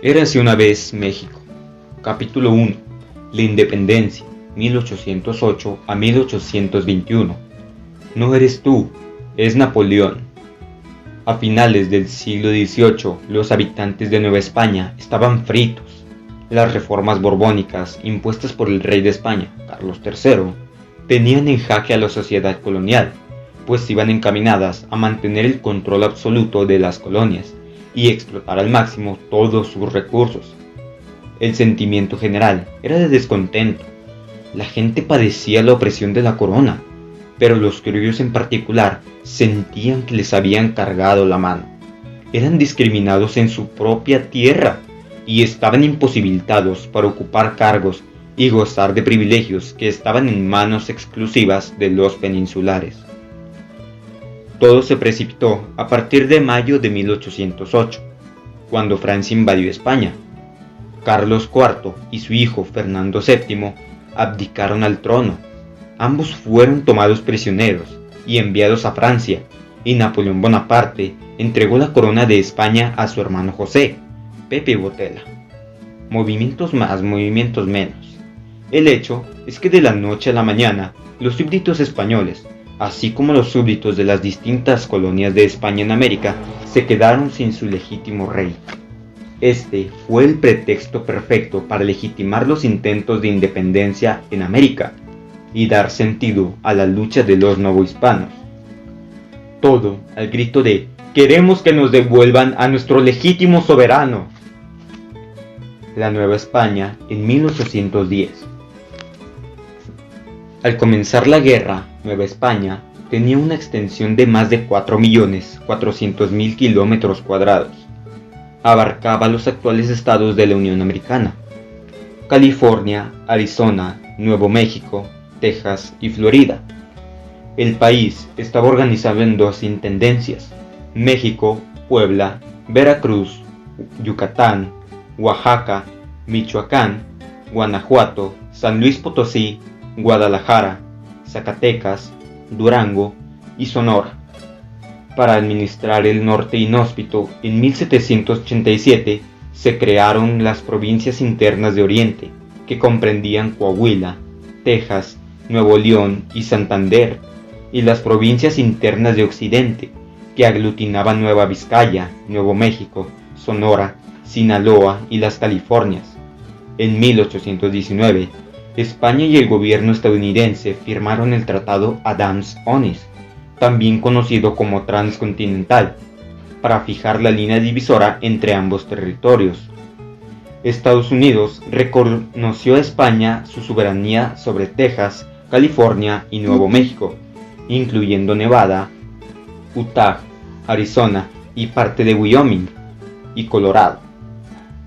Érase una vez México. Capítulo 1. La Independencia, 1808 a 1821. No eres tú, es Napoleón. A finales del siglo XVIII, los habitantes de Nueva España estaban fritos. Las reformas borbónicas impuestas por el rey de España, Carlos III, tenían en jaque a la sociedad colonial, pues iban encaminadas a mantener el control absoluto de las colonias y explotar al máximo todos sus recursos. El sentimiento general era de descontento. La gente padecía la opresión de la corona, pero los criollos en particular sentían que les habían cargado la mano. Eran discriminados en su propia tierra y estaban imposibilitados para ocupar cargos y gozar de privilegios que estaban en manos exclusivas de los peninsulares. Todo se precipitó a partir de mayo de 1808, cuando Francia invadió España. Carlos IV y su hijo Fernando VII abdicaron al trono. Ambos fueron tomados prisioneros y enviados a Francia, y Napoleón Bonaparte entregó la corona de España a su hermano José, Pepe Botella. Movimientos más, movimientos menos. El hecho es que de la noche a la mañana, los súbditos españoles, así como los súbditos de las distintas colonias de España en América, se quedaron sin su legítimo rey. Este fue el pretexto perfecto para legitimar los intentos de independencia en América y dar sentido a la lucha de los novohispanos. Todo al grito de «¡Queremos que nos devuelvan a nuestro legítimo soberano!». La Nueva España en 1810. Al comenzar la guerra, Nueva España tenía una extensión de más de 4.400.000 kilómetros cuadrados. Abarcaba los actuales estados de la Unión Americana: California, Arizona, Nuevo México, Texas y Florida. El país estaba organizado en dos intendencias: México, Puebla, Veracruz, Yucatán, Oaxaca, Michoacán, Guanajuato, San Luis Potosí, Guadalajara, Zacatecas, Durango y Sonora. Para administrar el norte inhóspito, en 1787 se crearon las provincias internas de Oriente, que comprendían Coahuila, Texas, Nuevo León y Santander, y las provincias internas de Occidente, que aglutinaban Nueva Vizcaya, Nuevo México, Sonora, Sinaloa y las Californias. En 1819, España y el gobierno estadounidense firmaron el Tratado Adams-Onis, también conocido como Transcontinental, para fijar la línea divisora entre ambos territorios. Estados Unidos reconoció a España su soberanía sobre Texas, California y Nuevo México, incluyendo Nevada, Utah, Arizona y parte de Wyoming y Colorado.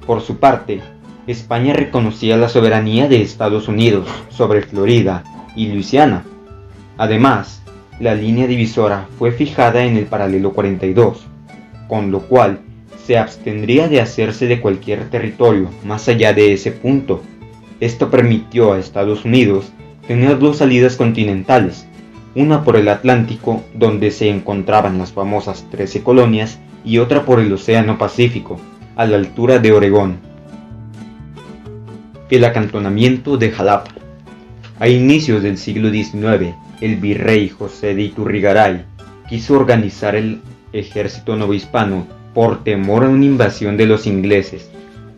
Por su parte, España reconocía la soberanía de Estados Unidos sobre Florida y Luisiana. Además, la línea divisora fue fijada en el paralelo 42, con lo cual se abstendría de hacerse de cualquier territorio más allá de ese punto. Esto permitió a Estados Unidos tener dos salidas continentales, una por el Atlántico, donde se encontraban las famosas 13 colonias, y otra por el Océano Pacífico, a la altura de Oregón. El acantonamiento de Jalapa. A inicios del siglo XIX, el virrey José de Iturrigaray quiso organizar el ejército novohispano por temor a una invasión de los ingleses,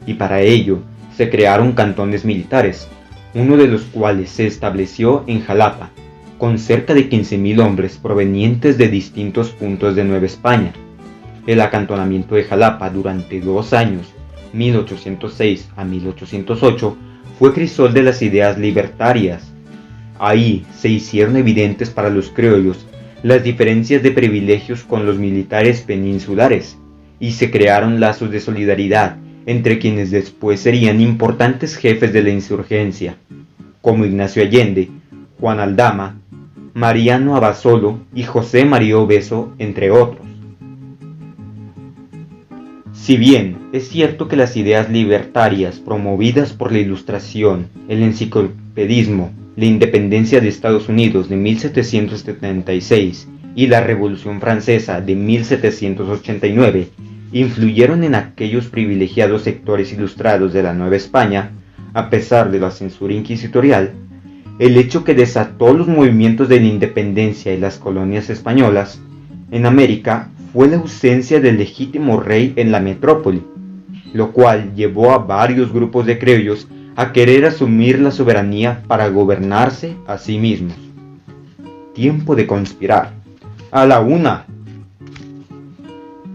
y para ello se crearon cantones militares, uno de los cuales se estableció en Jalapa, con cerca de 15.000 hombres provenientes de distintos puntos de Nueva España. El acantonamiento de Jalapa durante 2 años, 1806 a 1808, fue crisol de las ideas libertarias. Ahí se hicieron evidentes para los criollos las diferencias de privilegios con los militares peninsulares, y se crearon lazos de solidaridad entre quienes después serían importantes jefes de la insurgencia, como Ignacio Allende, Juan Aldama, Mariano Abasolo y José María Obeso, entre otros. Si bien es cierto que las ideas libertarias promovidas por la Ilustración, el enciclopedismo, la independencia de Estados Unidos de 1776 y la Revolución Francesa de 1789 influyeron en aquellos privilegiados sectores ilustrados de la Nueva España, a pesar de la censura inquisitorial. El hecho que desató los movimientos de la independencia y las colonias españolas en América fue la ausencia del legítimo rey en la metrópoli, lo cual llevó a varios grupos de criollos a querer asumir la soberanía para gobernarse a sí mismos. Tiempo de conspirar. ¡A la una!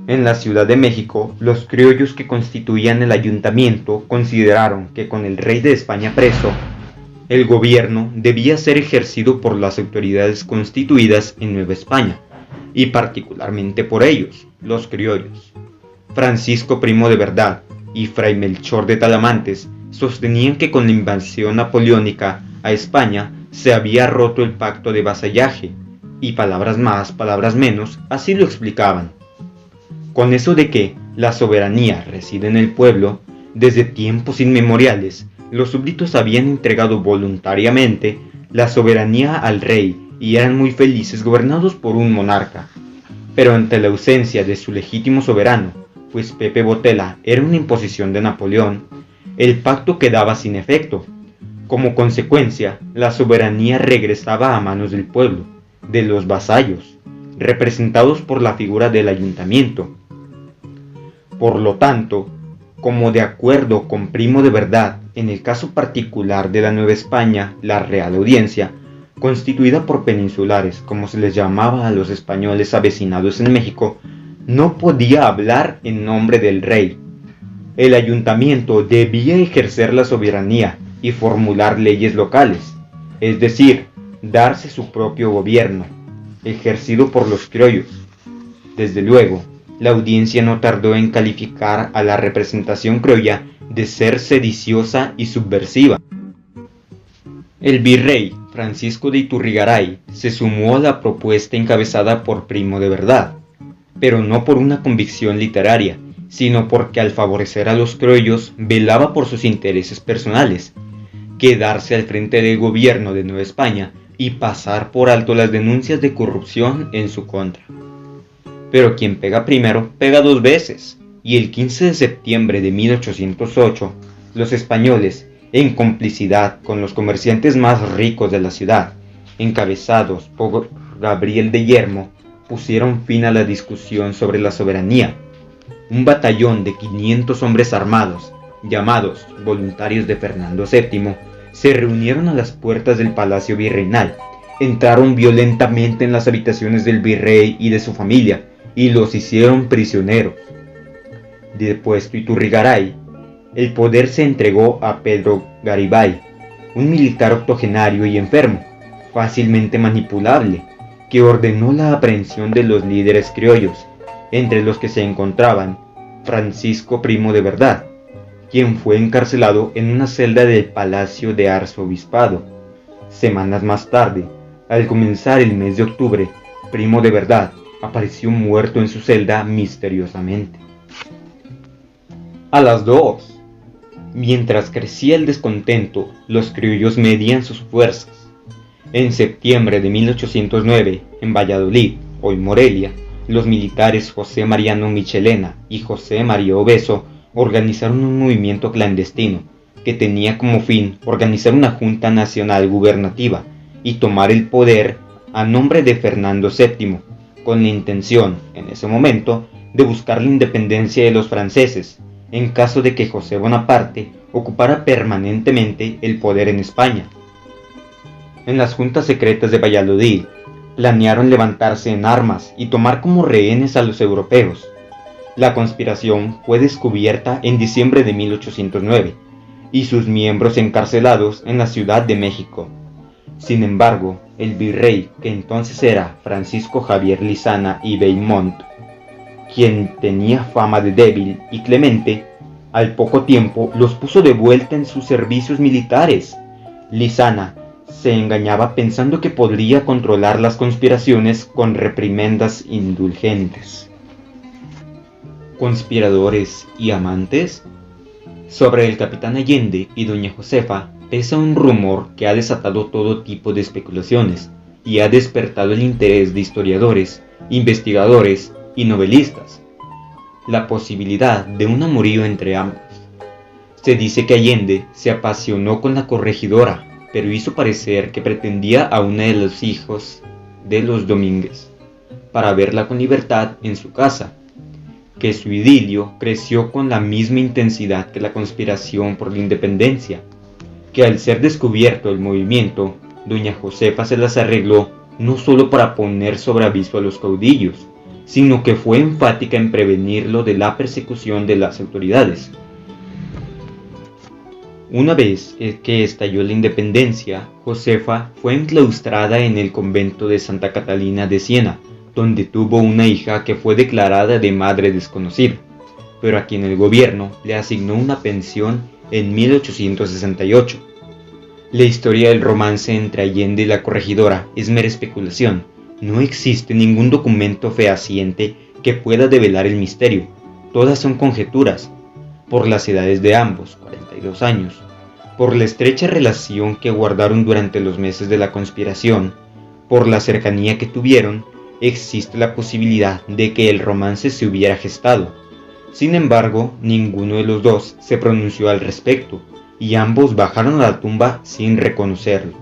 En la Ciudad de México, los criollos que constituían el ayuntamiento consideraron que con el rey de España preso, el gobierno debía ser ejercido por las autoridades constituidas en Nueva España, y particularmente por ellos, los criollos. Francisco Primo de Verdad y Fray Melchor de Talamantes sostenían que con la invasión napoleónica a España se había roto el pacto de vasallaje, y palabras más, palabras menos, así lo explicaban. Con eso de que la soberanía reside en el pueblo, desde tiempos inmemoriales, los súbditos habían entregado voluntariamente la soberanía al rey y eran muy felices gobernados por un monarca. Pero ante la ausencia de su legítimo soberano, pues Pepe Botella era una imposición de Napoleón, el pacto quedaba sin efecto. Como consecuencia, la soberanía regresaba a manos del pueblo, de los vasallos, representados por la figura del ayuntamiento. Por lo tanto, como de acuerdo con Primo de Verdad, en el caso particular de la Nueva España, la Real Audiencia, constituida por peninsulares, como se les llamaba a los españoles avecinados en México, no podía hablar en nombre del rey. El ayuntamiento debía ejercer la soberanía y formular leyes locales, es decir, darse su propio gobierno, ejercido por los criollos. Desde luego, la audiencia no tardó en calificar a la representación criolla de ser sediciosa y subversiva. El virrey Francisco de Iturrigaray se sumó a la propuesta encabezada por Primo de Verdad, pero no por una convicción literaria, sino porque al favorecer a los criollos velaba por sus intereses personales, quedarse al frente del gobierno de Nueva España y pasar por alto las denuncias de corrupción en su contra. Pero quien pega primero, pega dos veces, y el 15 de septiembre de 1808, los españoles, en complicidad con los comerciantes más ricos de la ciudad, encabezados por Gabriel de Yermo, pusieron fin a la discusión sobre la soberanía. Un batallón de 500 hombres armados, llamados voluntarios de Fernando VII, se reunieron a las puertas del Palacio Virreinal, entraron violentamente en las habitaciones del virrey y de su familia, y los hicieron prisioneros. Depuesto Iturrigaray, el poder se entregó a Pedro Garibay, un militar octogenario y enfermo, fácilmente manipulable, que ordenó la aprehensión de los líderes criollos, entre los que se encontraban Francisco Primo de Verdad, quien fue encarcelado en una celda del Palacio de Arzobispado. Semanas más tarde, al comenzar el mes de octubre, Primo de Verdad apareció muerto en su celda misteriosamente. A las 2. Mientras crecía el descontento, los criollos medían sus fuerzas. En septiembre de 1809, en Valladolid, hoy Morelia, los militares José Mariano Michelena y José María Obeso organizaron un movimiento clandestino que tenía como fin organizar una junta nacional gubernativa y tomar el poder a nombre de Fernando VII, con la intención, en ese momento, de buscar la independencia de los franceses, en caso de que José Bonaparte ocupara permanentemente el poder en España. En las juntas secretas de Valladolid, planearon levantarse en armas y tomar como rehenes a los europeos. La conspiración fue descubierta en diciembre de 1809, y sus miembros encarcelados en la Ciudad de México. Sin embargo, el virrey, que entonces era Francisco Javier Lizana y Beaumont, quien tenía fama de débil y clemente, al poco tiempo los puso de vuelta en sus servicios militares. Lizana se engañaba pensando que podría controlar las conspiraciones con reprimendas indulgentes. ¿Conspiradores y amantes? Sobre el capitán Allende y doña Josefa pesa un rumor que ha desatado todo tipo de especulaciones y ha despertado el interés de historiadores, investigadores y novelistas. la posibilidad de un amorío entre ambos. Se dice que Allende se apasionó con la corregidora, pero hizo parecer que pretendía a uno de los hijos de los Domínguez, para verla con libertad en su casa, que su idilio creció con la misma intensidad que la conspiración por la independencia, que al ser descubierto el movimiento, doña Josefa se las arregló no solo para poner sobre aviso a los caudillos, sino que fue enfática en prevenirlo de la persecución de las autoridades. Una vez que estalló la independencia, Josefa fue enclaustrada en el convento de Santa Catalina de Siena, donde tuvo una hija que fue declarada de madre desconocida, pero a quien el gobierno le asignó una pensión en 1868. La historia del romance entre Allende y la corregidora es mera especulación. No existe ningún documento fehaciente que pueda develar el misterio. Todas son conjeturas, por las edades de ambos, 42 años, por la estrecha relación que guardaron durante los meses de la conspiración, por la cercanía que tuvieron. Existe la posibilidad de que el romance se hubiera gestado. Sin embargo, ninguno de los dos se pronunció al respecto, y ambos bajaron a la tumba sin reconocerlo.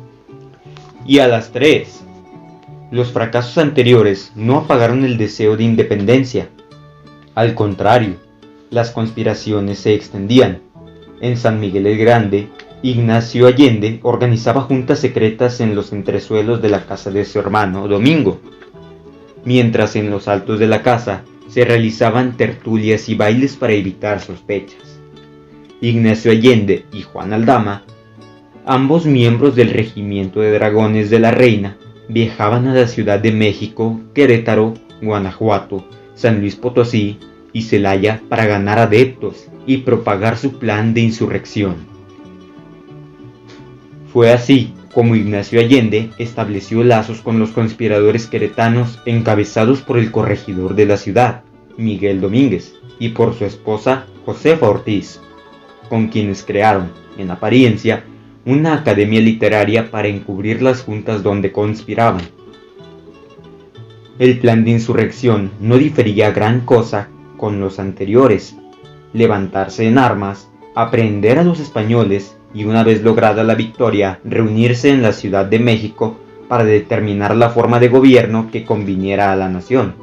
Y a las 3. Los fracasos anteriores no apagaron el deseo de independencia. Al contrario, las conspiraciones se extendían. En San Miguel el Grande, Ignacio Allende organizaba juntas secretas en los entresuelos de la casa de su hermano Domingo, mientras en los altos de la casa se realizaban tertulias y bailes para evitar sospechas. Ignacio Allende y Juan Aldama, ambos miembros del regimiento de dragones de la Reina, viajaban a la Ciudad de México, Querétaro, Guanajuato, San Luis Potosí y Celaya para ganar adeptos y propagar su plan de insurrección. Fue así como Ignacio Allende estableció lazos con los conspiradores queretanos encabezados por el corregidor de la ciudad, Miguel Domínguez, y por su esposa Josefa Ortiz, con quienes crearon, en apariencia, una academia literaria para encubrir las juntas donde conspiraban. El plan de insurrección no difería gran cosa con los anteriores: levantarse en armas, aprehender a los españoles y, una vez lograda la victoria, reunirse en la Ciudad de México para determinar la forma de gobierno que conviniera a la nación.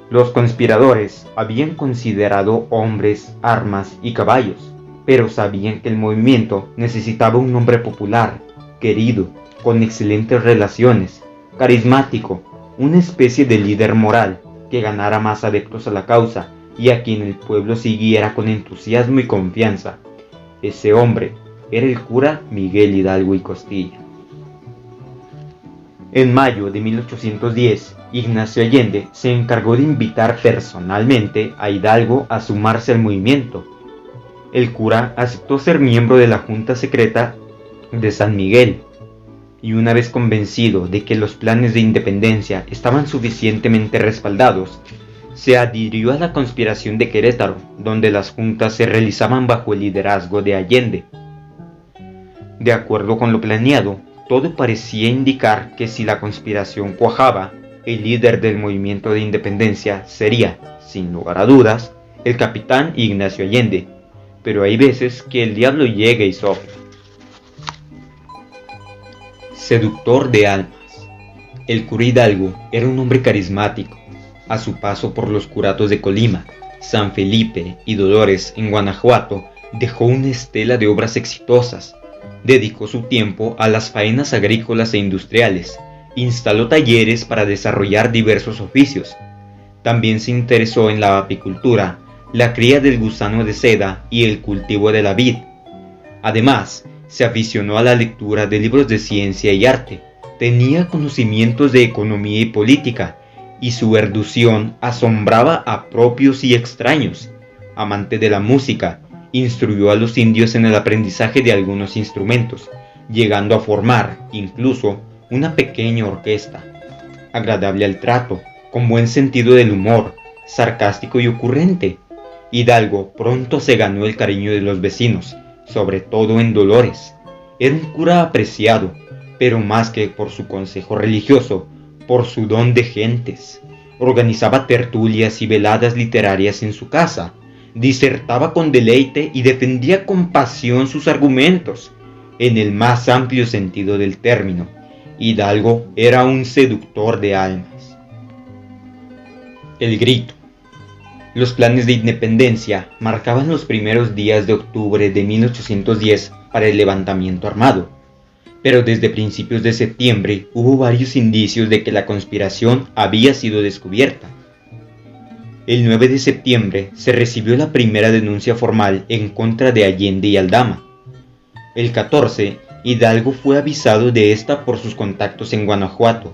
Los conspiradores habían considerado hombres, armas y caballos, pero sabían que el movimiento necesitaba un hombre popular, querido, con excelentes relaciones, carismático, una especie de líder moral que ganara más adeptos a la causa y a quien el pueblo siguiera con entusiasmo y confianza. Ese hombre era el cura Miguel Hidalgo y Costilla. En mayo de 1810, Ignacio Allende se encargó de invitar personalmente a Hidalgo a sumarse al movimiento. El cura aceptó ser miembro de la Junta Secreta de San Miguel, y una vez convencido de que los planes de independencia estaban suficientemente respaldados, se adhirió a la conspiración de Querétaro, donde las juntas se realizaban bajo el liderazgo de Allende. De acuerdo con lo planeado, todo parecía indicar que si la conspiración cuajaba, el líder del movimiento de independencia sería, sin lugar a dudas, el capitán Ignacio Allende, pero hay veces que el diablo llega y sopla. Seductor de almas. El cura Hidalgo era un hombre carismático. A su paso por los curatos de Colima, San Felipe y Dolores en Guanajuato, dejó una estela de obras exitosas. Dedicó su tiempo a las faenas agrícolas e industriales, instaló talleres para desarrollar diversos oficios. También se interesó en la apicultura, la cría del gusano de seda y el cultivo de la vid. Además, se aficionó a la lectura de libros de ciencia y arte, tenía conocimientos de economía y política, y su erudición asombraba a propios y extraños. Amante de la música, instruyó a los indios en el aprendizaje de algunos instrumentos, llegando a formar, incluso, una pequeña orquesta. Agradable al trato, con buen sentido del humor, sarcástico y ocurrente, Hidalgo pronto se ganó el cariño de los vecinos, sobre todo en Dolores. Era un cura apreciado, pero más que por su consejo religioso, por su don de gentes. organizaba tertulias y veladas literarias en su casa, disertaba con deleite y defendía con pasión sus argumentos, en el más amplio sentido del término. Hidalgo era un seductor de almas. El grito. Los planes de independencia marcaban los primeros días de octubre de 1810 para el levantamiento armado, pero desde principios de septiembre hubo varios indicios de que la conspiración había sido descubierta. El 9 de septiembre se recibió la primera denuncia formal en contra de Allende y Aldama. El 14, Hidalgo fue avisado de esta por sus contactos en Guanajuato,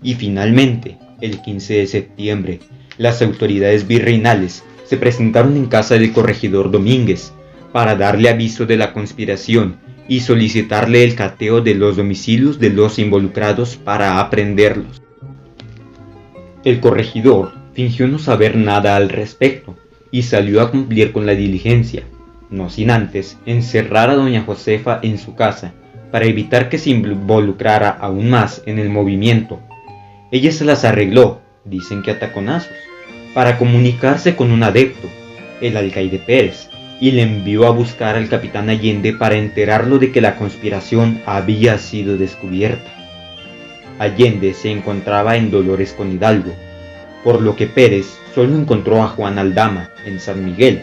y finalmente, el 15 de septiembre, las autoridades virreinales se presentaron en casa del corregidor Domínguez para darle aviso de la conspiración y solicitarle el cateo de los domicilios de los involucrados para aprehenderlos. El corregidor fingió no saber nada al respecto y salió a cumplir con la diligencia, no sin antes encerrar a doña Josefa en su casa para evitar que se involucrara aún más en el movimiento. Ella se las arregló, dicen que a taconazos, para comunicarse con un adepto, el alcaide Pérez, y le envió a buscar al capitán Allende para enterarlo de que la conspiración había sido descubierta. Allende se encontraba en Dolores con Hidalgo, por lo que Pérez solo encontró a Juan Aldama en San Miguel,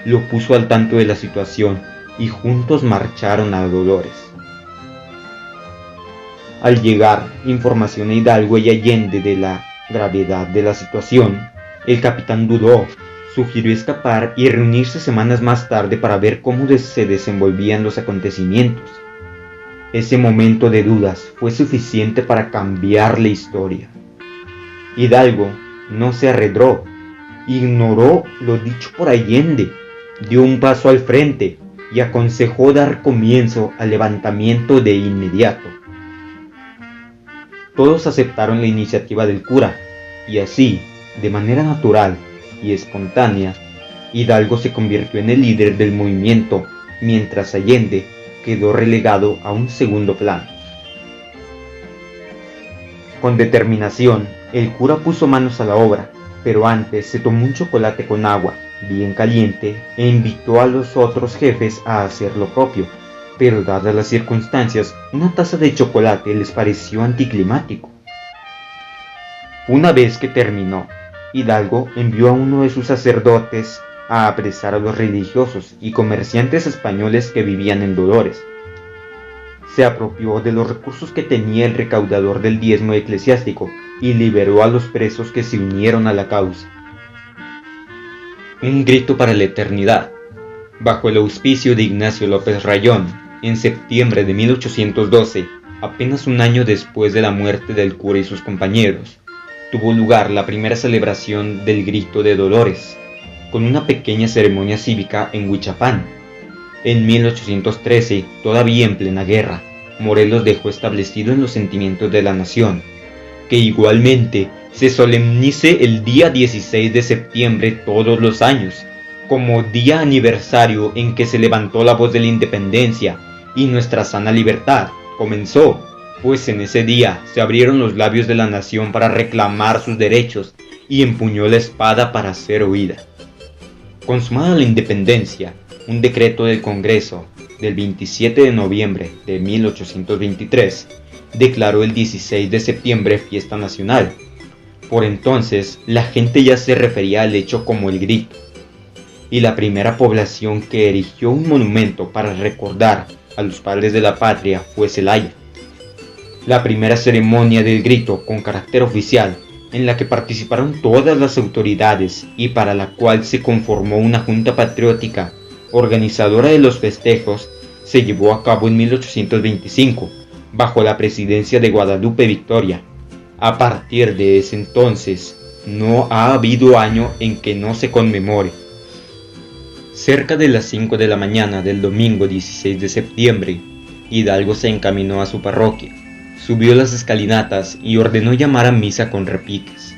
lo puso al tanto de la situación y juntos marcharon a Dolores. Al llegar información a Hidalgo y Allende de la gravedad de la situación, el capitán dudó, sugirió escapar y reunirse semanas más tarde para ver cómo se desenvolvían los acontecimientos. Ese momento de dudas fue suficiente para cambiar la historia. Hidalgo no se arredró, ignoró lo dicho por Allende, dio un paso al frente y aconsejó dar comienzo al levantamiento de inmediato. Todos aceptaron la iniciativa del cura, y así, de manera natural y espontánea, Hidalgo se convirtió en el líder del movimiento, mientras Allende quedó relegado a un segundo plano. Con determinación, el cura puso manos a la obra, pero antes se tomó un chocolate con agua, bien caliente, e invitó a los otros jefes a hacer lo propio. Pero dadas las circunstancias, una taza de chocolate les pareció anticlimático. Una vez que terminó, Hidalgo envió a uno de sus sacerdotes a apresar a los religiosos y comerciantes españoles que vivían en Dolores. Se apropió de los recursos que tenía el recaudador del diezmo eclesiástico y liberó a los presos que se unieron a la causa. Un grito para la eternidad. Bajo el auspicio de Ignacio López Rayón, en septiembre de 1812, apenas un año después de la muerte del cura y sus compañeros, tuvo lugar la primera celebración del Grito de Dolores, con una pequeña ceremonia cívica en Huichapán. En 1813, todavía en plena guerra, Morelos dejó establecido en los sentimientos de la nación que igualmente se solemnice el día 16 de septiembre todos los años, como día aniversario en que se levantó la voz de la independencia y nuestra sana libertad comenzó, pues en ese día se abrieron los labios de la nación para reclamar sus derechos y empuñó la espada para ser oída. Consumada la independencia, un decreto del Congreso del 27 de noviembre de 1823 declaró el 16 de septiembre fiesta nacional. Por entonces, la gente ya se refería al hecho como el Grito, y la primera población que erigió un monumento para recordar a los padres de la patria fue Celaya. La primera ceremonia del Grito con carácter oficial, en la que participaron todas las autoridades y para la cual se conformó una junta patriótica organizadora de los festejos, se llevó a cabo en 1825, bajo la presidencia de Guadalupe Victoria. A partir de ese entonces, no ha habido año en que no se conmemore. Cerca de las 5 de la mañana del domingo 16 de septiembre, Hidalgo se encaminó a su parroquia, subió las escalinatas y ordenó llamar a misa con repiques.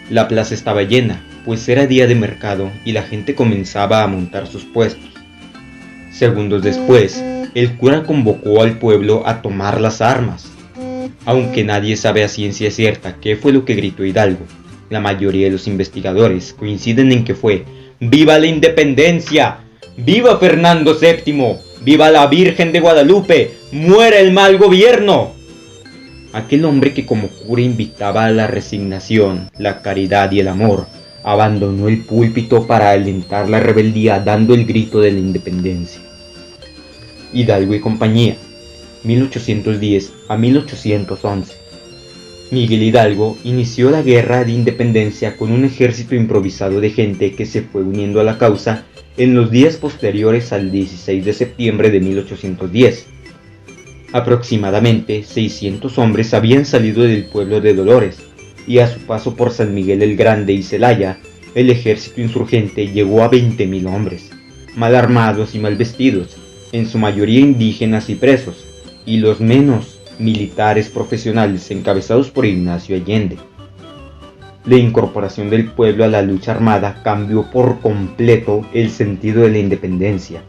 La plaza estaba llena, pues era día de mercado y la gente comenzaba a montar sus puestos. Segundos después, el cura convocó al pueblo a tomar las armas. Aunque nadie sabe a ciencia cierta qué fue lo que gritó Hidalgo, La mayoría de los investigadores coinciden en que fue ¡Viva la Independencia! ¡Viva Fernando VII! ¡Viva la Virgen de Guadalupe! ¡Muera el mal gobierno! Aquel hombre que como cura invitaba a la resignación, la caridad y el amor, abandonó el púlpito para alentar la rebeldía dando el grito de la independencia. Hidalgo y compañía, 1810 a 1811. Miguel Hidalgo inició la guerra de independencia con un ejército improvisado de gente que se fue uniendo a la causa en los días posteriores al 16 de septiembre de 1810. Aproximadamente 600 hombres habían salido del pueblo de Dolores, y a su paso por San Miguel el Grande y Celaya, el ejército insurgente llegó a 20.000 hombres, mal armados y mal vestidos, en su mayoría indígenas y presos, y los menos militares profesionales encabezados por Ignacio Allende. La incorporación del pueblo a la lucha armada cambió por completo el sentido de la independencia.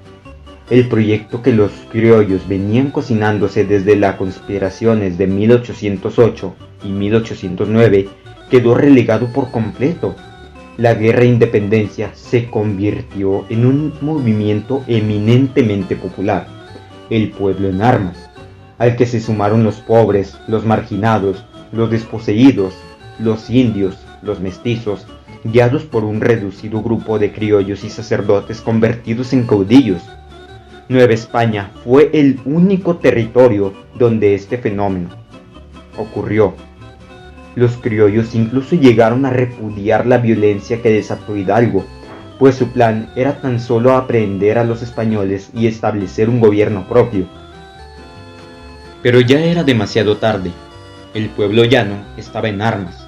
El proyecto que los criollos venían cocinándose desde las conspiraciones de 1808 y 1809 quedó relegado por completo. La guerra de independencia se convirtió en un movimiento eminentemente popular, el pueblo en armas, al que se sumaron los pobres, los marginados, los desposeídos, los indios, los mestizos, guiados por un reducido grupo de criollos y sacerdotes convertidos en caudillos. Nueva España fue el único territorio donde este fenómeno ocurrió. Los criollos incluso llegaron a repudiar la violencia que desató Hidalgo, pues su plan era tan solo aprehender a los españoles y establecer un gobierno propio. Pero ya era demasiado tarde. El pueblo llano estaba en armas.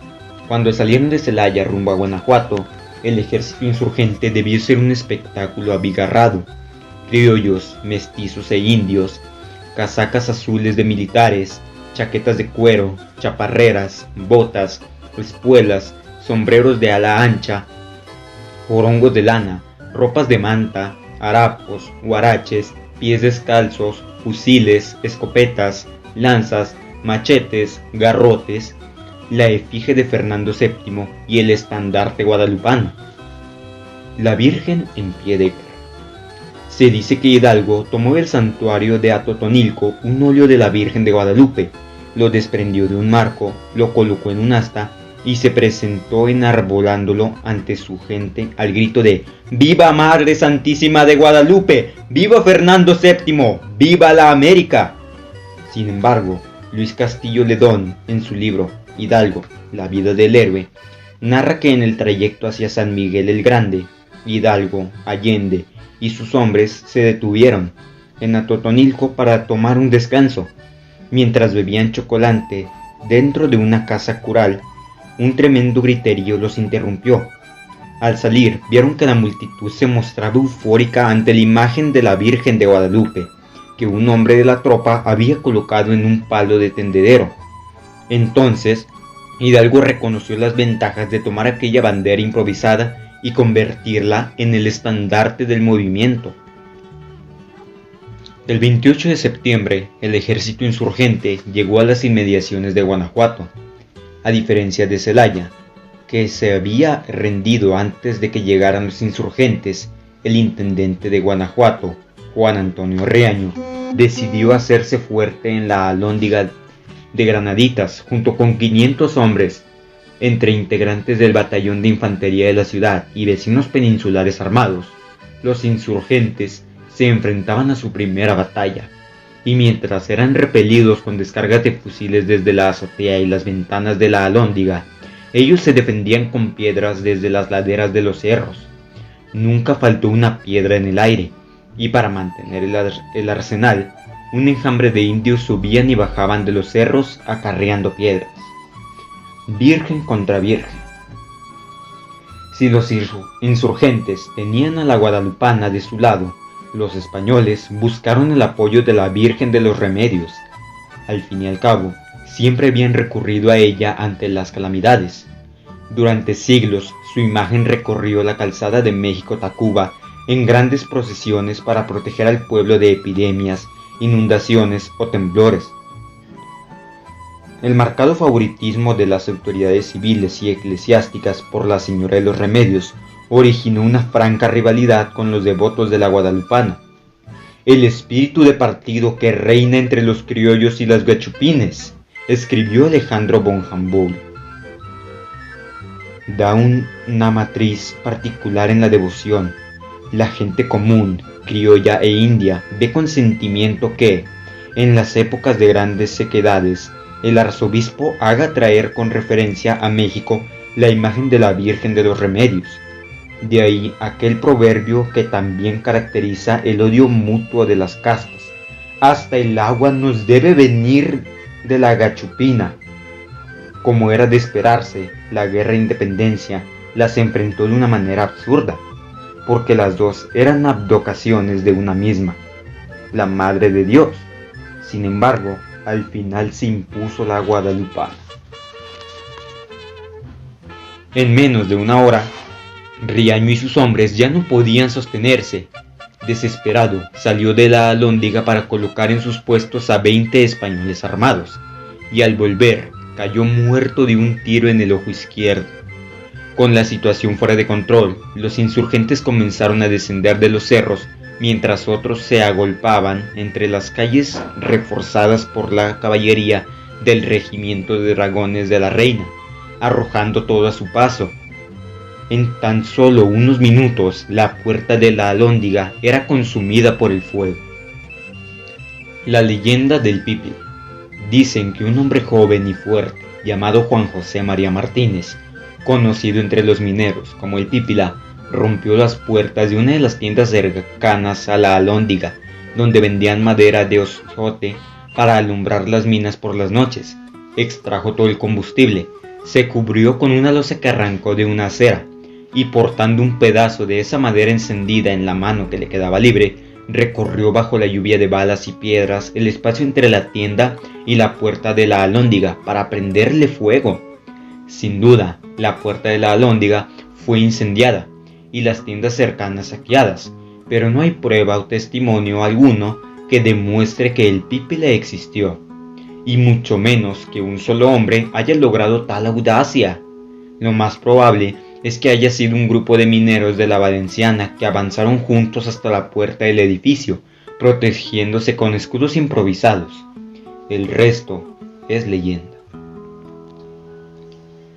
Cuando salieron de Celaya rumbo a Guanajuato, el ejército insurgente debió ser un espectáculo abigarrado. Criollos, mestizos e indios, casacas azules de militares, chaquetas de cuero, chaparreras, botas, espuelas, sombreros de ala ancha, jorongos de lana, ropas de manta, harapos, huaraches, pies descalzos, fusiles, escopetas, lanzas, machetes, garrotes, la efigie de Fernando VII y el estandarte guadalupano. La Virgen en pie de guerra. Se dice que Hidalgo tomó del santuario de Atotonilco un óleo de la Virgen de Guadalupe, lo desprendió de un marco, lo colocó en un asta y se presentó enarbolándolo ante su gente al grito de ¡Viva Madre Santísima de Guadalupe! ¡Viva Fernando VII! ¡Viva la América! Sin embargo, Luis Castillo Ledón, en su libro Hidalgo, la vida del héroe, narra que en el trayecto hacia San Miguel el Grande, Hidalgo, Allende y sus hombres se detuvieron en Atotonilco para tomar un descanso. Mientras bebían chocolate dentro de una casa cural, un tremendo griterío los interrumpió. Al salir, vieron que la multitud se mostraba eufórica ante la imagen de la Virgen de Guadalupe, que un hombre de la tropa había colocado en un palo de tendedero. Entonces, Hidalgo reconoció las ventajas de tomar aquella bandera improvisada y convertirla en el estandarte del movimiento. El 28 de septiembre, el ejército insurgente llegó a las inmediaciones de Guanajuato. A diferencia de Celaya, que se había rendido antes de que llegaran los insurgentes, el intendente de Guanajuato, Juan Antonio Reaño, decidió hacerse fuerte en la Alhóndiga de Granaditas junto con 500 hombres, entre integrantes del batallón de infantería de la ciudad y vecinos peninsulares armados. Los insurgentes se enfrentaban a su primera batalla, y mientras eran repelidos con descargas de fusiles desde la azotea y las ventanas de la Alhóndiga, ellos se defendían con piedras desde las laderas de los cerros. Nunca faltó una piedra en el aire, y para mantener el arsenal, un enjambre de indios subían y bajaban de los cerros acarreando piedras. Virgen contra virgen. Si los insurgentes tenían a la guadalupana de su lado, los españoles buscaron el apoyo de la Virgen de los Remedios. Al fin y al cabo, siempre habían recurrido a ella ante las calamidades. Durante siglos, su imagen recorrió la calzada de México-Tacuba en grandes procesiones para proteger al pueblo de epidemias, inundaciones o temblores. El marcado favoritismo de las autoridades civiles y eclesiásticas por la Señora de los Remedios originó una franca rivalidad con los devotos de la Guadalupana. El espíritu de partido que reina entre los criollos y las gachupines, escribió Alejandro von Humboldt, da una matriz particular en la devoción. La gente común, criolla e india ve con sentimiento que, en las épocas de grandes sequedades, el arzobispo haga traer con referencia a México la imagen de la Virgen de los Remedios. De ahí aquel proverbio que también caracteriza el odio mutuo de las castas: hasta el agua nos debe venir de la gachupina. Como era de esperarse, la guerra de independencia las enfrentó de una manera absurda, porque las dos eran abdocaciones de una misma, la Madre de Dios. Sin embargo, al final se impuso la guadalupana. En menos de una hora, Riaño y sus hombres ya no podían sostenerse. Desesperado, salió de la Alhóndiga para colocar en sus puestos a 20 españoles armados, y al volver, cayó muerto de un tiro en el ojo izquierdo. Con la situación fuera de control, los insurgentes comenzaron a descender de los cerros, mientras otros se agolpaban entre las calles reforzadas por la caballería del regimiento de dragones de la Reina, arrojando todo a su paso. En tan solo unos minutos, la puerta de la Alhóndiga era consumida por el fuego. La leyenda del Pípila. Dicen que un hombre joven y fuerte, llamado Juan José María Martínez, conocido entre los mineros como el Pípila, rompió las puertas de una de las tiendas cercanas a la Alhóndiga, donde vendían madera de osote para alumbrar las minas por las noches. Extrajo todo el combustible, se cubrió con una losa que arrancó de una acera, y portando un pedazo de esa madera encendida en la mano que le quedaba libre, recorrió bajo la lluvia de balas y piedras el espacio entre la tienda y la puerta de la Alhóndiga para prenderle fuego. Sin duda, la puerta de la Alhóndiga fue incendiada y las tiendas cercanas saqueadas, pero no hay prueba o testimonio alguno que demuestre que el Pípila existió, y mucho menos que un solo hombre haya logrado tal audacia. Lo más probable es que haya sido un grupo de mineros de la Valenciana que avanzaron juntos hasta la puerta del edificio, protegiéndose con escudos improvisados. El resto es leyenda.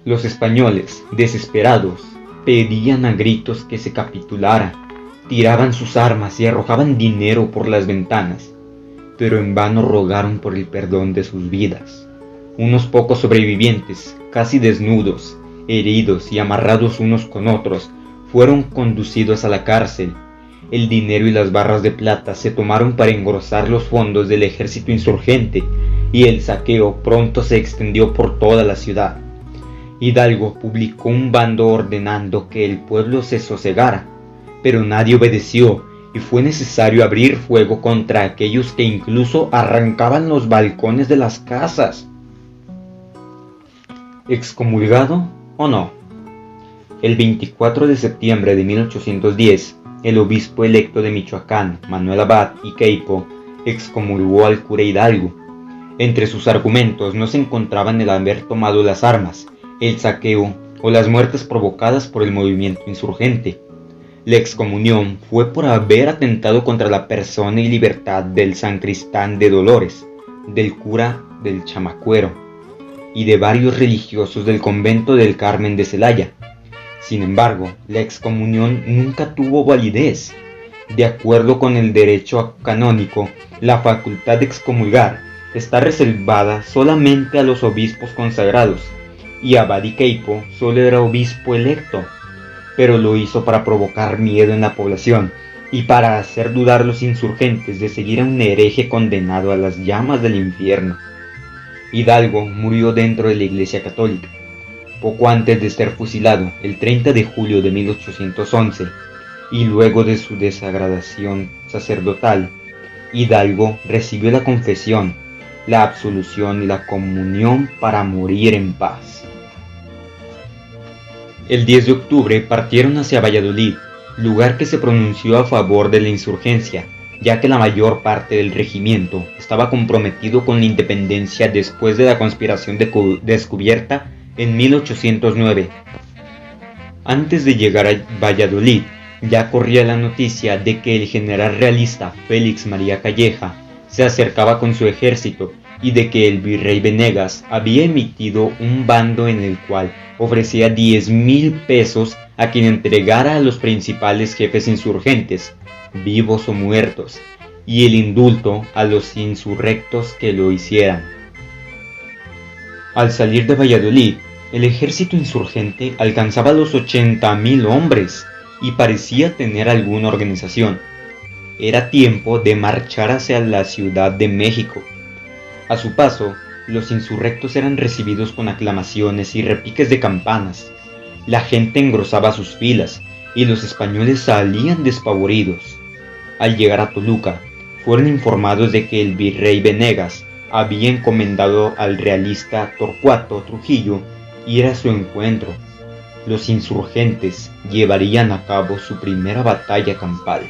Los españoles, desesperados, pedían a gritos que se capitulara, tiraban sus armas y arrojaban dinero por las ventanas, pero en vano rogaron por el perdón de sus vidas. Unos pocos sobrevivientes, casi desnudos, heridos y amarrados unos con otros, fueron conducidos a la cárcel. El dinero y las barras de plata se tomaron para engrosar los fondos del ejército insurgente, y el saqueo pronto se extendió por toda la ciudad. Hidalgo publicó un bando ordenando que el pueblo se sosegara, pero nadie obedeció, y fue necesario abrir fuego contra aquellos que incluso arrancaban los balcones de las casas. ¿Excomulgado o no? El 24 de septiembre de 1810, el obispo electo de Michoacán, Manuel Abad y Queipo, excomulgó al cura Hidalgo. Entre sus argumentos no se encontraban el haber tomado las armas, el saqueo o las muertes provocadas por el movimiento insurgente. La excomunión fue por haber atentado contra la persona y libertad del sancristán de Dolores, del cura del Chamacuero y de varios religiosos del convento del Carmen de Celaya. Sin embargo, la excomunión nunca tuvo validez. De acuerdo con el derecho canónico, la facultad de excomulgar está reservada solamente a los obispos consagrados, y Abad y Queipo solo era obispo electo, pero lo hizo para provocar miedo en la población y para hacer dudar a los insurgentes de seguir a un hereje condenado a las llamas del infierno. Hidalgo murió dentro de la Iglesia Católica, poco antes de ser fusilado el 30 de julio de 1811, y luego de su desagradación sacerdotal, Hidalgo recibió la confesión, la absolución y la comunión para morir en paz. El 10 de octubre partieron hacia Valladolid, lugar que se pronunció a favor de la insurgencia, ya que la mayor parte del regimiento estaba comprometido con la independencia después de la conspiración descubierta en 1809. Antes de llegar a Valladolid, ya corría la noticia de que el general realista Félix María Calleja se acercaba con su ejército y de que el virrey Venegas había emitido un bando en el cual ofrecía 10,000 pesos a quien entregara a los principales jefes insurgentes, vivos o muertos, y el indulto a los insurrectos que lo hicieran. Al salir de Valladolid, el ejército insurgente alcanzaba los 80,000 hombres y parecía tener alguna organización. Era tiempo de marchar hacia la Ciudad de México. A su paso, los insurrectos eran recibidos con aclamaciones y repiques de campanas. La gente engrosaba sus filas y los españoles salían despavoridos. Al llegar a Toluca, fueron informados de que el virrey Venegas había encomendado al realista Torcuato Trujillo ir a su encuentro. Los insurgentes llevarían a cabo su primera batalla campal.